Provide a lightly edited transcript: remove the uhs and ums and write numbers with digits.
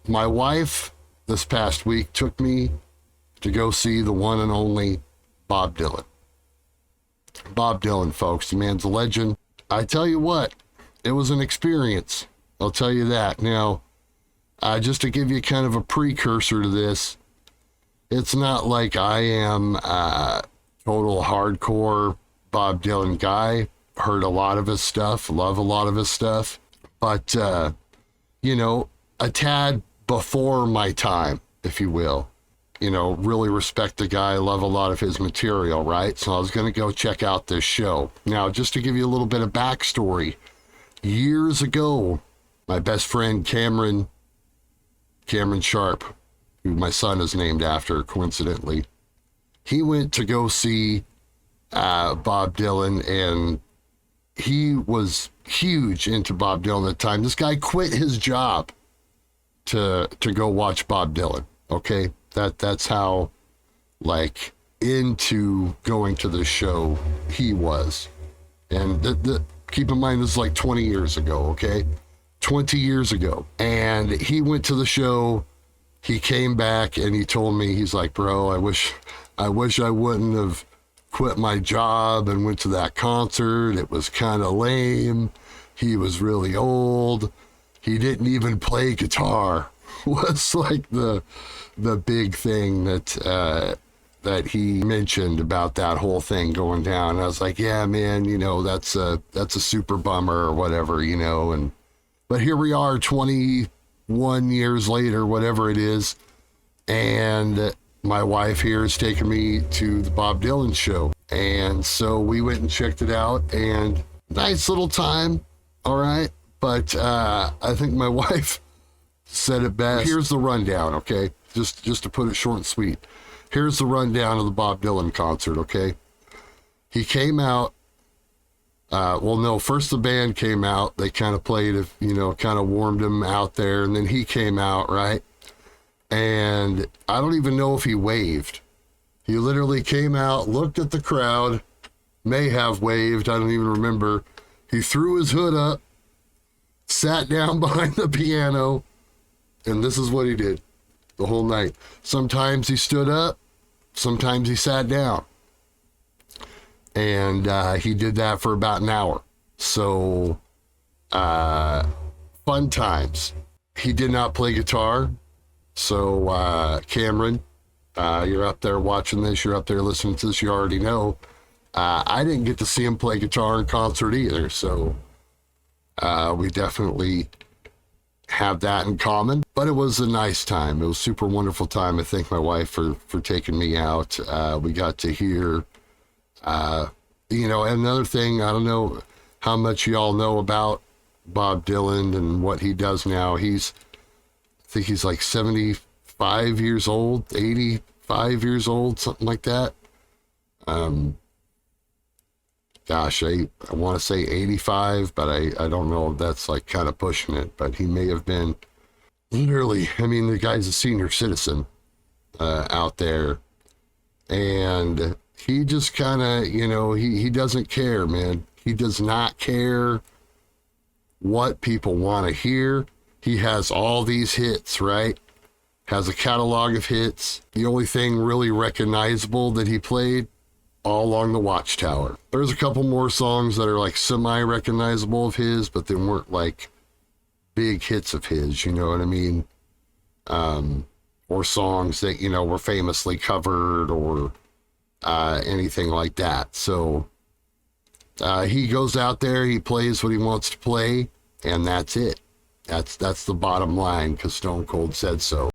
My wife this past week took me to go see the one and only Bob Dylan. Bob Dylan, folks, the man's a legend. I tell you what, it was an experience. I'll tell you that. Now, just to give you kind of a precursor to this, it's not like I am a total hardcore Bob Dylan guy. Heard a lot of his stuff, love a lot of his stuff, but, a tad before my time, if you will. Really respect the guy, love a lot of his material, right? So I was going to go check out this show. Now, just to give you a little bit of backstory, years ago, my best friend Cameron Sharp, who my son is named after, coincidentally, he went to go see Bob Dylan, and he was huge into Bob Dylan at the time. This guy quit his job to go watch Bob Dylan, okay? That's how, into going to the show he was. And keep in mind, this is 20 years ago, okay? 20 years ago. And he went to the show. He came back and he told me, he's like, bro, I wish I wouldn't have quit my job and went to that concert. It was kind of lame. He was really old. He didn't even play guitar. Was the big thing that he mentioned about that whole thing going down. I was like, yeah, man, that's a super bummer or whatever, but here we are 21 years later, whatever it is. And my wife here is taking me to the Bob Dylan show. And so we went and checked it out, and nice little time. All right. But, I think my wife said it best. Here's the rundown. Okay. Just to put it short and sweet. Here's the rundown of the Bob Dylan concert. Okay. He came out. First the band came out. They kind of played, kind of warmed him out there. And then he came out, right? And I don't even know if he waved. He literally came out, looked at the crowd, may have waved. I don't even remember. He threw his hood up, sat down behind the piano, and this is what he did the whole night. Sometimes he stood up, sometimes he sat down. And he did that for about an hour. So, fun times. He did not play guitar. So, Cameron, you're up there watching this, you're up there listening to this, you already know. I didn't get to see him play guitar in concert either. So, we definitely have that in common. But it was a nice time. It was a super wonderful time. I thank my wife for taking me out. We got to hear... another thing, I don't know how much y'all know about Bob Dylan and what he does now. I think he's 75 years old, 85 years old, something like that. I want to say 85, but I don't know if that's kind of pushing it, but he may have been literally, the guy's a senior citizen, out there, and he just kind of, he doesn't care, man. He does not care what people want to hear. He has all these hits, right? Has a catalog of hits. The only thing really recognizable that he played, All Along the Watchtower. There's a couple more songs that are semi-recognizable of his, but they weren't big hits of his, you know what I mean? Or songs that, were famously covered or anything like that. So he goes out there, he plays what he wants to play, and that's it. That's the bottom line, because Stone Cold said so.